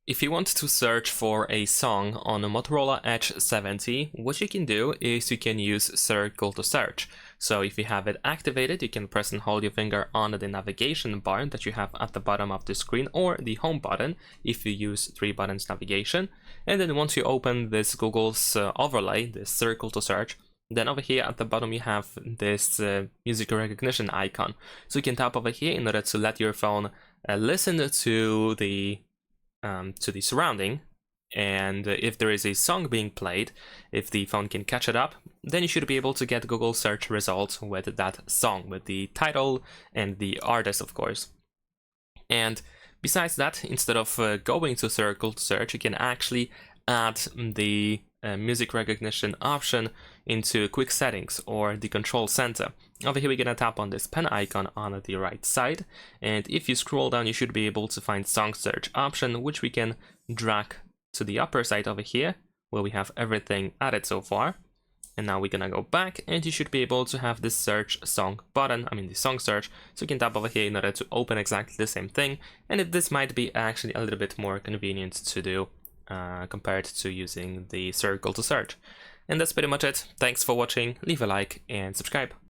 If you want to search for a song on a Motorola Edge 70, what you can do is you can use circle to search. So if you have it activated, you can press and hold your finger on the navigation bar that you have at the bottom of the screen, or the home button if you use 3 buttons navigation. And then once you open this Google's overlay, this circle to search, then over here at the bottom you have this music recognition icon. So you can tap over here in order to let your phone listen to the surrounding, and if there is a song being played, if the phone can catch it up, then you should be able to get Google search results with that song, with the title and the artist, of course. And besides that, instead of going to circle to search, you can actually add the music recognition option into quick settings or the control center. Over here we're gonna tap on this pen icon on the right side, and if you scroll down you should be able to find song search option, which we can drag to the upper side over here where we have everything added so far. And now we're gonna go back and you should be able to have this search song button, the song search, so you can tap over here in order to open exactly the same thing. And this might be actually a little bit more convenient to do compared to using the circle to search. And that's pretty much it. Thanks for watching, leave a like and subscribe.